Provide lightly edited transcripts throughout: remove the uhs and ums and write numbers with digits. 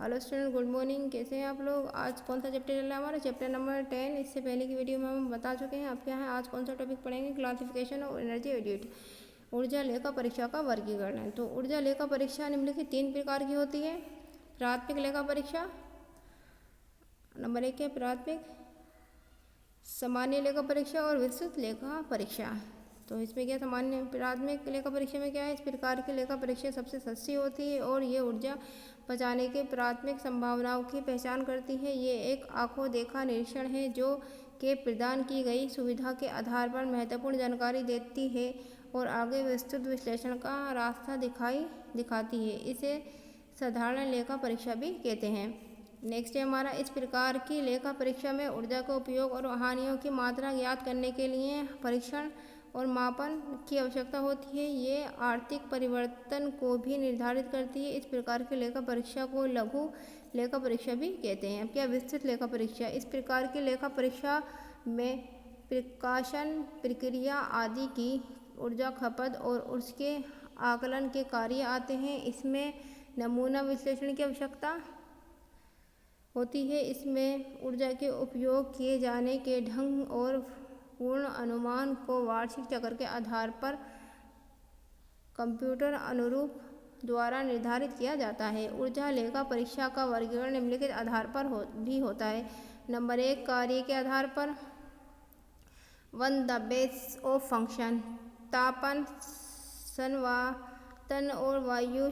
Hello student, good morning. कैसे हैं आप लोग? आज कौन सा चैप्टर चल रहा है? हमारा चैप्टर नंबर 10। इससे पहले की वीडियो में हम बता चुके हैं। अब क्या है, आज कौन सा टॉपिक पढ़ेंगे? क्लासिफिकेशन और एनर्जी एडिट, ऊर्जा लेखा परीक्षा का वर्गीकरण है। तो ऊर्जा लेखा परीक्षा निम्नलिखित 3 प्रकार की होती है। प्राथमिक लेखा परीक्षा, नंबर 1 है प्राथमिक, सामान्य लेखा परीक्षा और विस्तृत लेखा परीक्षा। तो इसमें क्या, सामान्य प्राथमिक लेखा परीक्षा में क्या है, इस प्रकार की लेखा परीक्षा सबसे सस्ती होती है और ये ऊर्जा बचाने के प्राथमिक संभावनाओं की पहचान करती है। ये एक आंखों देखा निरीक्षण है जो के प्रदान की गई सुविधा के आधार पर महत्वपूर्ण जानकारी देती है और आगे विस्तृत विश्लेषण का रास्ता दिखाती है। इसे साधारण लेखा परीक्षा भी कहते हैं। नेक्स्ट है हमारा, इस प्रकार की लेखा परीक्षा में ऊर्जा का उपयोग और हानियों की मात्रा ज्ञात करने के लिए परीक्षण और मापन की आवश्यकता होती है। ये आर्थिक परिवर्तन को भी निर्धारित करती है। इस प्रकार की लेखा परीक्षा को लघु लेखा परीक्षा भी कहते हैं। अब क्या, विस्तृत लेखा परीक्षा। इस प्रकार की लेखा परीक्षा में प्रकाशन प्रक्रिया आदि की ऊर्जा खपत और उसके आकलन के कार्य आते हैं। इसमें नमूना विश्लेषण की आवश्यकता होती है। इसमें ऊर्जा के उपयोग किए जाने के ढंग और पूर्ण अनुमान को वार्षिक चक्र के आधार पर कंप्यूटर अनुरूप द्वारा निर्धारित किया जाता है। ऊर्जा लेखा परीक्षा का वर्गीकरण निम्नलिखित आधार पर भी होता है। नंबर 1, कार्य के आधार पर। 1, द बेस ऑफ फंक्शन। तापन, संवातन और वायु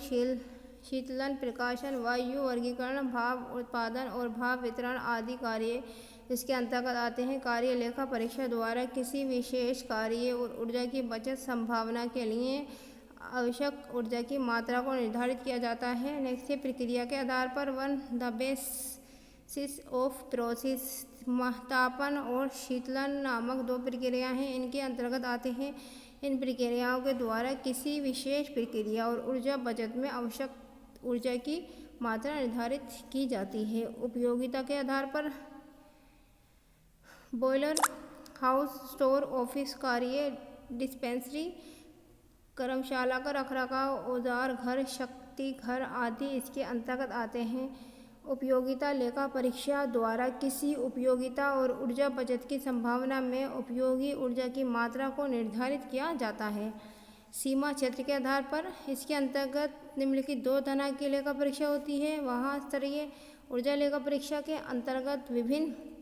शीतलन, प्रकाशन, वायु वर्गीकरण, भाप उत्पादन और भाप वितरण आदि कार्य इसके अंतर्गत आते हैं। कार्य लेखा परीक्षा द्वारा किसी विशेष कार्य और ऊर्जा की बचत संभावना के लिए आवश्यक ऊर्जा की मात्रा को निर्धारित किया जाता है। नेक्स्ट है प्रक्रिया के आधार पर। 1, द बेसिस ऑफ प्रोसेस। तापन और शीतलन नामक 2 प्रक्रियाएं हैं, इनके अंतर्गत आते हैं। इन प्रक्रियाओं के द्वारा किसी विशेष प्रक्रिया और ऊर्जा बचत में आवश्यक ऊर्जा की मात्रा निर्धारित की जाती है। उपयोगिता के आधार पर। बॉयलर हाउस, स्टोर, ऑफिस कार्य, डिस्पेंसरी, कर्मशाला का रखरखाव, औजार घर, शक्ति घर आदि इसके अंतर्गत आते हैं। उपयोगिता लेखा परीक्षा द्वारा किसी उपयोगिता और ऊर्जा बचत की संभावना में उपयोगी ऊर्जा की मात्रा को निर्धारित किया जाता है। सीमा क्षेत्र के आधार पर। इसके अंतर्गत निम्नलिखित 2 तरह की लेखा परीक्षा होती है। वहाँ स्तरीय ऊर्जा लेखा परीक्षा के अंतर्गत विभिन्न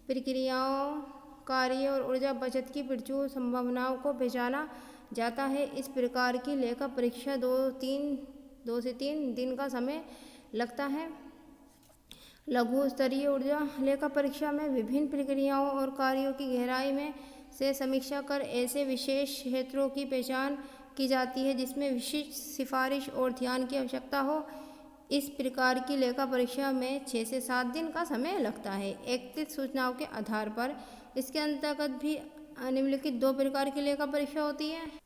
प्रक्रियाओं, कार्य और ऊर्जा बचत की प्रचुर संभावनाओं को पहचाना जाता है। इस प्रकार की लेखा परीक्षा 2 से 3 दिन का समय लगता है। लघु स्तरीय ऊर्जा लेखा परीक्षा में विभिन्न प्रक्रियाओं और कार्यों की गहराई में से समीक्षा कर ऐसे विशेष क्षेत्रों की पहचान की जाती है जिसमें विशिष्ट सिफारिश और ध्यान की आवश्यकता हो। इस प्रकार की लेखा परीक्षा में 6 से 7 दिन का समय लगता है। एकत्रित सूचनाओं के आधार पर। इसके अंतर्गत भी निम्नलिखित 2 प्रकार की लेखा परीक्षा होती है।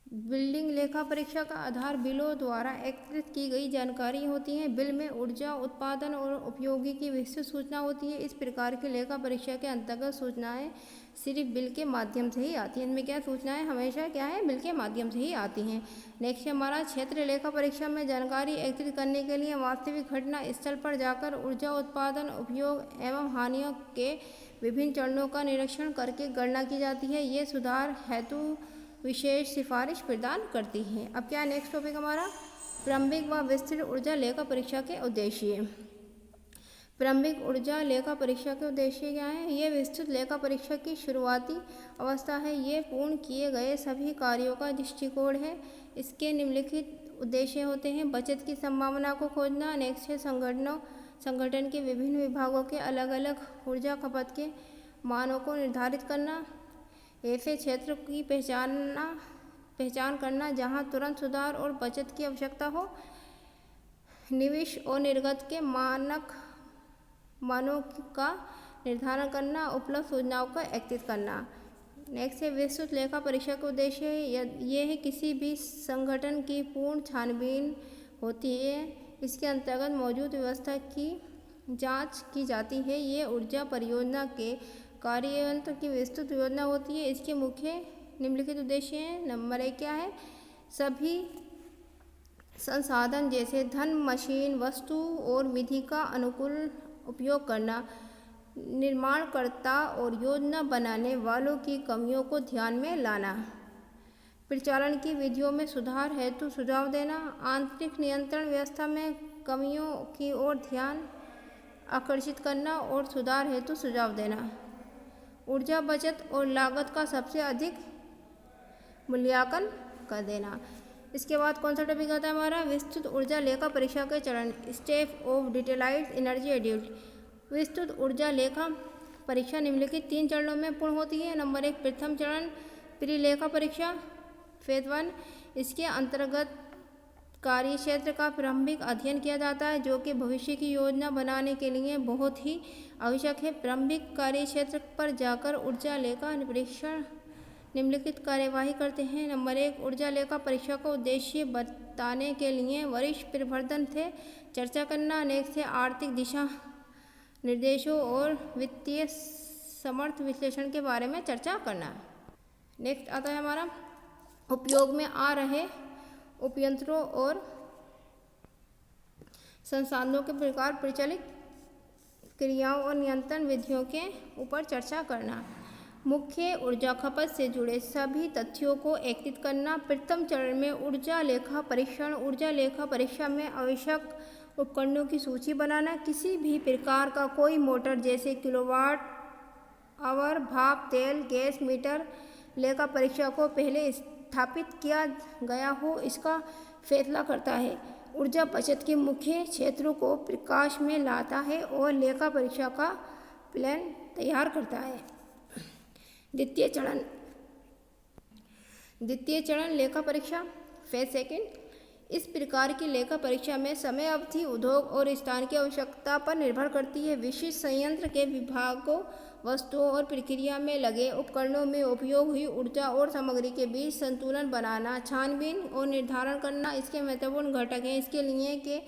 बिल्डिंग लेखा परीक्षा का आधार बिलों द्वारा एकत्रित की गई जानकारी होती है। बिल में ऊर्जा उत्पादन और उपयोगी की विस्तृत सूचना होती है। इस प्रकार की लेखा परीक्षा के अंतर्गत सूचनाएं सिर्फ बिल के माध्यम से ही आती हैं। इनमें क्या, सूचनाएं हमेशा क्या है, बिल के माध्यम से ही आती हैं। नेक्स्ट हमारा क्षेत्र लेखा परीक्षा में जानकारी एकत्रित करने के लिए वास्तविक घटना स्थल पर जाकर ऊर्जा उत्पादन, उपयोग एवं हानियों के विभिन्न चरणों का निरीक्षण करके गणना की जाती है। ये सुधार हेतु विशेष सिफारिश प्रदान करती है। अब क्या, नेक्स्ट टॉपिक हमारा प्रारंभिक व विस्तृत ऊर्जा लेखा परीक्षा के उद्देश्य। प्रारंभिक ऊर्जा लेखा परीक्षा के उद्देश्य क्या है? ये विस्तृत लेखा परीक्षा की शुरुआती अवस्था है। ये पूर्ण किए गए सभी कार्यों का दृष्टिकोण है। इसके निम्नलिखित उद्देश्य होते हैं। बचत की संभावना को खोजना। नेक्स्ट है संगठन के विभिन्न विभागों के अलग अलग ऊर्जा खपत के मानों को निर्धारित करना। ऐसे क्षेत्र की पहचान करना जहां तुरंत सुधार और बचत की आवश्यकता हो। निवेश और निर्गत के मानों का निर्धारण करना। उपलब्ध सूचनाओं का एकत्रित करना। नेक्स्ट है विस्तृत लेखा परीक्षा का उद्देश्य ये है किसी भी संगठन की पूर्ण छानबीन होती है। इसके अंतर्गत मौजूद व्यवस्था की जांच की जाती है। ये ऊर्जा परियोजना के कार्यान्वयन की विस्तृत योजना होती है। इसके मुख्य निम्नलिखित उद्देश्य हैं। नंबर 1 क्या है, सभी संसाधन जैसे धन, मशीन, वस्तु और विधि का अनुकूल उपयोग करना, निर्माणकर्ता और योजना बनाने वालों की कमियों को ध्यान में लाना, परिचालन की विधियों में सुधार हेतु सुझाव देना, आंतरिक नियंत्रण व्यवस्था में कमियों की ओर ध्यान आकर्षित करना और सुधार हेतु सुझाव देना, ऊर्जा बचत और लागत का सबसे अधिक मूल्यांकन कर देना। इसके बाद कौन सा टॉपिक आता है हमारा? विस्तृत ऊर्जा लेखा परीक्षा के चरण, स्टेप ऑफ डिटेलाइज्ड एनर्जी एड्यूट। विस्तृत ऊर्जा लेखा परीक्षा निम्नलिखित 3 चरणों में पूर्ण होती है। नंबर 1, प्रथम चरण परिलेखा परीक्षा फेज 1। इसके अंतर्गत कार्य क्षेत्र का प्रारंभिक अध्ययन किया जाता है, जो कि भविष्य की योजना बनाने के लिए बहुत ही आवश्यक है। प्रारंभिक कार्य क्षेत्र पर जाकर ऊर्जा लेखा परीक्षण निम्नलिखित कार्यवाही करते हैं। नंबर 1, ऊर्जा लेखा परीक्षा का उद्देश्य बताने के लिए वरिष्ठ प्रवर्तन से चर्चा करना। नेक्स्ट है आर्थिक दिशा निर्देशों और वित्तीय समर्थ विश्लेषण के बारे में चर्चा करना। नेक्स्ट आता है हमारा उपयोग में आ रहे उपयंत्रों और संसाधनों के प्रकार, प्रचलित क्रियाओं और नियंत्रण विधियों के ऊपर चर्चा करना। मुख्य ऊर्जा खपत से जुड़े सभी तथ्यों को एकत्रित करना। प्रथम चरण में ऊर्जा लेखा परीक्षण। ऊर्जा लेखा परीक्षा में आवश्यक उपकरणों की सूची बनाना। किसी भी प्रकार का कोई मोटर जैसे किलोवाट आवर, भाप, तेल, गैस मीटर लेखा परीक्षा को पहले स्थापित किया गया हो, इसका फैसला करता है। ऊर्जा बचत के मुख्य क्षेत्रों को प्रकाश में लाता है और लेखा परीक्षा का प्लान तैयार करता है। द्वितीय चरण लेखा परीक्षा फेज 2। इस प्रकार की लेखा परीक्षा में समय अवधि उद्योग और स्थान की आवश्यकता पर निर्भर करती है। विशिष्ट संयंत्र के विभागों, वस्तुओं और प्रक्रिया में लगे उपकरणों में उपयोग हुई ऊर्जा और सामग्री के बीच संतुलन बनाना, छानबीन और निर्धारण करना इसके महत्वपूर्ण घटक हैं। इसके लिए कि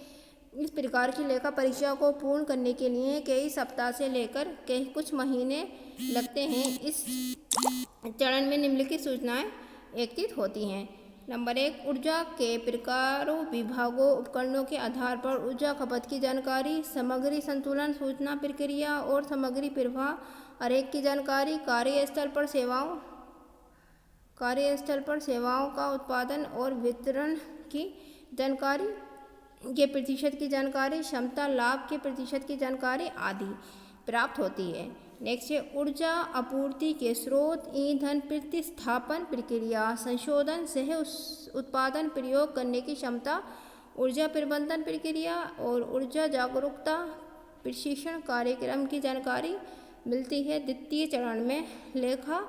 इस प्रकार की लेखा परीक्षा को पूर्ण करने के लिए कई सप्ताह से लेकर कुछ महीने लगते हैं। इस चरण में निम्नलिखित सूचनाएं एकत्रित होती हैं। नंबर 1, ऊर्जा के प्रकारों, विभागों, उपकरणों के आधार पर ऊर्जा खपत की जानकारी, सामग्री संतुलन सूचना, प्रक्रिया और सामग्री प्रवाह आरेख की जानकारी, कार्यस्थल पर सेवाओं का उत्पादन और वितरण की जानकारी के प्रतिशत की जानकारी, क्षमता लाभ के प्रतिशत की जानकारी आदि प्राप्त होती है। नेक्स्ट है ऊर्जा आपूर्ति के स्रोत, ईंधन, प्रतिस्थापन प्रक्रिया, संशोधन, सह उत्पादन, प्रयोग करने की क्षमता, ऊर्जा प्रबंधन प्रक्रिया और ऊर्जा जागरूकता प्रशिक्षण कार्यक्रम की जानकारी मिलती है। द्वितीय चरण में लेखा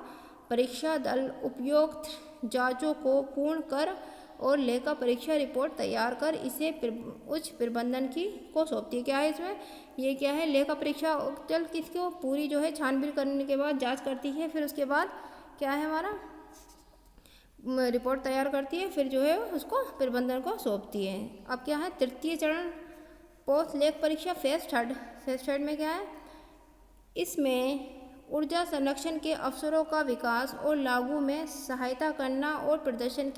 परीक्षा दल उपयुक्त जांचों को पूर्ण कर और लेखा परीक्षा रिपोर्ट तैयार कर इसे उच्च प्रबंधन को सौंपती है। क्या है इसमें? ये क्या है? लेखा परीक्षा दल किसको पूरी जो है छानबीन करने के बाद जांच करती है, फिर उसके बाद क्या है हमारा रिपोर्ट तैयार करती है, फिर जो है उसको प्रबंधन को सौंपती है। अब क्या है तृतीय चरण पोस्ट लेख परीक्षा फेज 3। फेज 3 में क्या है? इसमें ऊर्जा संरक्षण के अवसरों का विकास और लागू में सहायता करना और प्रदर्शन